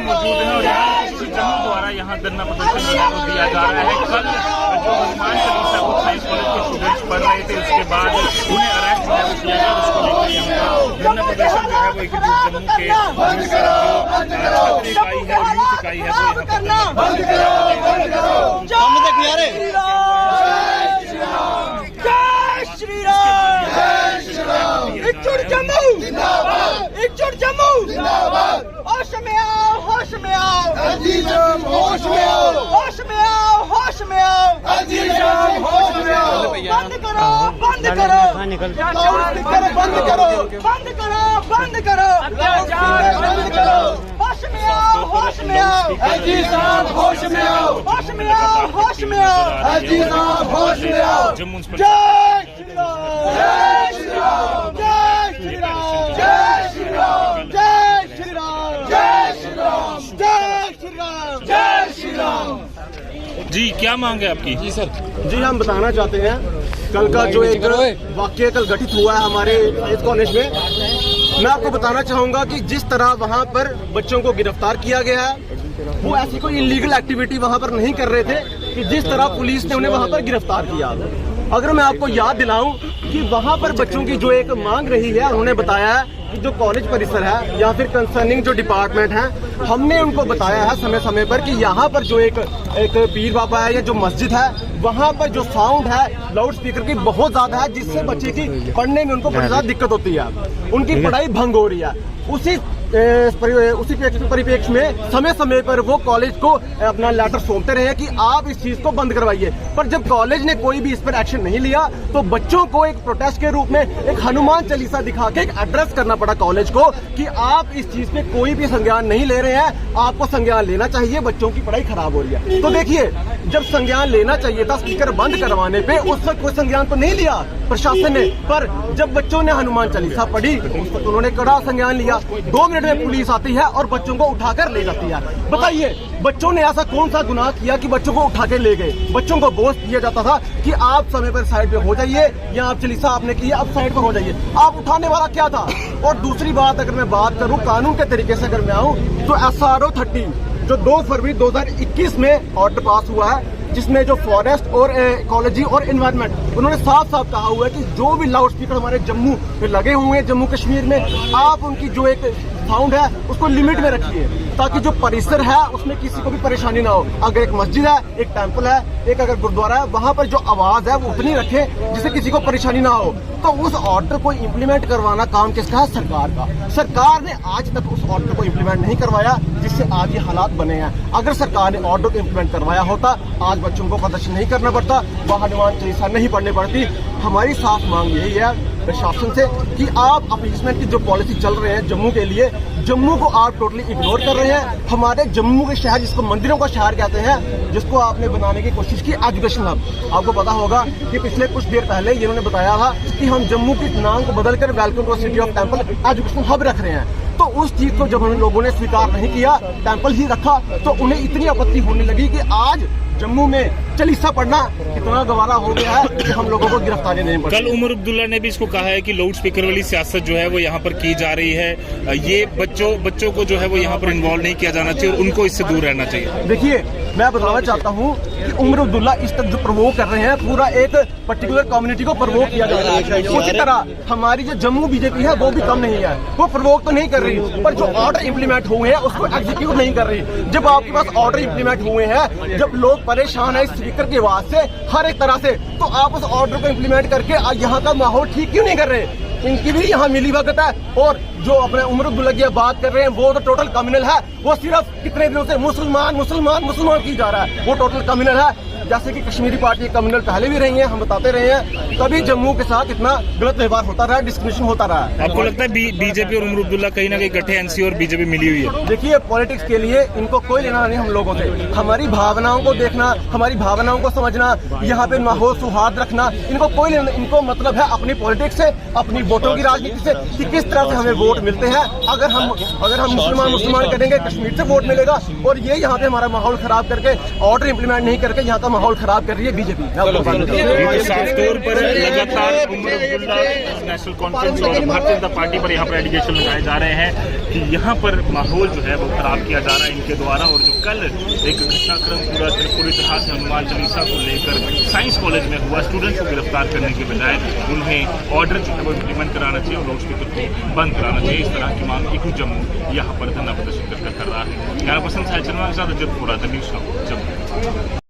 मौजूद हैं और जम्मू द्वारा यहाँ धरना प्रदर्शन दिया जा रहा है। कल जो हनुमान चालीसा को साइंस कॉलेज के स्टूडेंट्स पढ़ रहे थे, उसके बाद उन्हें अरेस्ट किया गया, उसको लेकर यहाँ धरना प्रदर्शन जो है वो एक जम्मू के छात्र इकाई है और यूथ इकाई है वो एकजुट जम्मू होश में आओ, होश में आओ, होश में आओ, होश में आओ, होश में आओ, होश में आओ। बंद करो, बंद करो, बंद करो, बंद करो, बंद करो, बंद करो, बंद करो। होश में आओ, होश में आओ, अजी साहब होश में आओ, होश में आओ, होश में आओ, अजी साहब होश में आओ। जय श्री राम, जय श्री राम, जय श्री राम, जय श्री राम, जय श्री राम, जय श्री राम, जय श्री राम, जय श्री राम। जी क्या मांग है आपकी? जी सर, जी हम बताना चाहते हैं कल का जो एक वाकया कल घटित हुआ है हमारे इस कॉलेज में, मैं आपको बताना चाहूंगा कि जिस तरह वहां पर बच्चों को गिरफ्तार किया गया है, वो ऐसी कोई इलीगल एक्टिविटी वहां पर नहीं कर रहे थे कि जिस तरह पुलिस ने उन्हें वहां पर गिरफ्तार किया। अगर मैं आपको याद दिलाऊं कि वहां पर बच्चों की जो एक मांग रही है, उन्होंने बताया है कि जो कॉलेज परिसर है या फिर कंसर्निंग जो डिपार्टमेंट है, हमने उनको बताया है समय समय पर कि यहाँ पर जो एक पीर बाबा है या जो मस्जिद है, वहाँ पर जो साउंड है लाउड स्पीकर की बहुत ज्यादा है, जिससे बच्चे की पढ़ने में उनको बहुत ज्यादा दिक्कत होती है, उनकी पढ़ाई भंग हो रही है। उसी परिप्रेक्ष्य में समय समय पर वो कॉलेज को अपना लेटर सौंपते रहे कि आप इस चीज को बंद करवाइए, पर जब कॉलेज ने कोई भी इस पर एक्शन नहीं लिया तो बच्चों को एक प्रोटेस्ट के रूप में एक हनुमान चालीसा दिखा के एक एड्रेस करना पड़ा कॉलेज को कि आप इस चीज पे कोई भी संज्ञान नहीं ले रहे हैं, आपको संज्ञान लेना चाहिए, बच्चों की पढ़ाई खराब हो रही है। तो देखिए, जब संज्ञान लेना चाहिए था स्पीकर बंद करवाने पे, उस वक्त कोई संज्ञान तो नहीं लिया प्रशासन ने, पर जब बच्चों ने हनुमान चालीसा पढ़ी उस वक्त उन्होंने कड़ा संज्ञान लिया। 2 मिनट में पुलिस आती है और बच्चों को उठाकर ले जाती है। बताइए, बच्चों ने ऐसा कौन सा गुनाह किया कि बच्चों को उठा के ले गए? बच्चों को बोझ दिया जाता था कि आप समय पर साइड पे हो जाइए, या आप चालीसा आपने की अब साइड पर हो जाइए, आप उठाने वाला क्या था? और दूसरी बात, अगर मैं बात करूं कानून के तरीके से अगर मैं आऊं तो SRO 30 जो 2 फरवरी 2021 में ऑर्डर पास हुआ है, जिसमें जो फॉरेस्ट और इकोलॉजी और एनवायरनमेंट, उन्होंने साफ साफ कहा हुआ है कि जो भी लाउड स्पीकर हमारे जम्मू में लगे हुए हैं, जम्मू कश्मीर में, आप उनकी जो एक साउंड है उसको लिमिट में रखिए, ताकि जो परिसर है उसमें किसी को भी परेशानी ना हो। अगर एक मस्जिद है, एक टेंपल है, एक अगर गुरुद्वारा है, वहां पर जो आवाज है वो उतनी रखे जिससे किसी को परेशानी ना हो। तो उस ऑर्डर को इम्प्लीमेंट करवाना काम किसका है? सरकार का। सरकार ने आज तक उस ऑर्डर को इम्प्लीमेंट नहीं करवाया, जिससे आज ये हालात बने हैं। अगर सरकार ने ऑर्डर को इम्प्लीमेंट करवाया होता, आज बच्चों को प्रदर्शन नहीं करना पड़ता, वह हनुमान चालीसा नहीं पढ़नी पड़ती। हमारी साफ मांग यही है प्रशासन से कि आप अपीसमेंट की जो पॉलिसी चल रहे हैं जम्मू के लिए, जम्मू को आप टोटली इग्नोर कर रहे हैं। हमारे जम्मू के शहर, जिसको मंदिरों का शहर कहते हैं, जिसको आपने बनाने की कोशिश की एजुकेशन हब, आपको पता होगा कि पिछले कुछ देर पहले इन्होंने बताया था कि हम जम्मू के नाम को बदलकर welcome to city of temple education hub रख रहे हैं। तो उस चीज को जब हम लोगों ने स्वीकार नहीं किया, टेंपल ही रखा, तो उन्हें इतनी आपत्ति होने लगी कि आज जम्मू में चालीसा पढ़ना इतना गवारा हो गया है कि हम लोगों को गिरफ्तारी नहीं पड़ी। कल उमर अब्दुल्ला ने भी इसको कहा है कि लाउड स्पीकर वाली सियासत जो है वो यहाँ पर की जा रही है, ये बच्चों को जो है वो यहाँ पर इन्वॉल्व नहीं किया जाना चाहिए और उनको इससे दूर रहना चाहिए। देखिए, मैं बताना चाहता हूँ कि उमर अब्दुल्ला इस तक जो प्रवोक कर रहे हैं, पूरा एक पर्टिकुलर कम्युनिटी को प्रवोक किया जा रहा है। उसी तरह हमारी जो जम्मू बीजेपी है वो भी कम नहीं है, वो प्रवोक तो नहीं कर रही, पर जो ऑर्डर इम्प्लीमेंट हुए हैं उसको एग्जीक्यूट नहीं कर रही। जब आपके पास ऑर्डर इम्प्लीमेंट हुए हैं, जब लोग परेशान है स्पीकर की आवाज से, हर एक तरह से, तो आप उस ऑर्डर को इम्प्लीमेंट करके यहाँ का माहौल ठीक क्यों नहीं कर रहे? इनकी भी यहाँ मिली भगत है। और जो अपने उमर अब्दुल्ला की बात कर रहे हैं, वो तो टोटल कम्युनल है। वो सिर्फ कितने दिनों से मुसलमान की जा रहा है, वो टोटल कम्युनल है। जैसे कि कश्मीरी पार्टी कम्युनल पहले भी रही है, हम बताते रहे हैं, तभी जम्मू के साथ इतना गलत व्यवहार होता रहा, डिस्क्रिमिनेशन होता रहा। आपको लगता है बीजेपी और उमर अब्दुल्ला कहीं ना कहीं इकट्ठे एनसी और बीजेपी मिली हुई है? देखिए, पॉलिटिक्स के लिए इनको कोई लेना नहीं हम लोगों से। हमारी भावनाओं को देखना, हमारी भावनाओं को समझना, यहाँ पे माहौल सौहार्द रखना, इनको कोई लेना। इनको मतलब है अपनी पॉलिटिक्स से, अपनी वोटों की राजनीति से, कि किस तरह से हमें वोट वोट मिलते हैं। अगर हम मुसलमान करेंगे कश्मीर से वोट मिलेगा, और ये यहाँ पे हमारा माहौल खराब करके ऑर्डर इंप्लीमेंट नहीं करके यहाँ का माहौल खराब कर रही है बीजेपी। साफ तौर पर लगातार उमर अब्दुल्ला नेशनल कॉन्फ्रेंस और भारतीय जनता पार्टी पर यहाँ पर एलिगेशन लगाए जा रहे हैं कि यहाँ पर माहौल जो है वो खराब किया जा रहा है इनके द्वारा। और जो कल एक घटनाक्रम पूरी तरह से हनुमान चालीसा को लेकर साइंस कॉलेज में हुआ, स्टूडेंट्स को गिरफ्तार करने के बजाय उन्हें ऑर्डर जो है वो इम्प्लीमेंट कराना चाहिए और लाउड स्पीकर को बंद कराना चाहिए, इस तरह की मांग इकू जम्मू यहाँ पर धरना प्रदर्शन कर रहा है। कैमरा पर्सन साहिल शर्मा के साथ जब पूरा न्यूज़ जम्मू।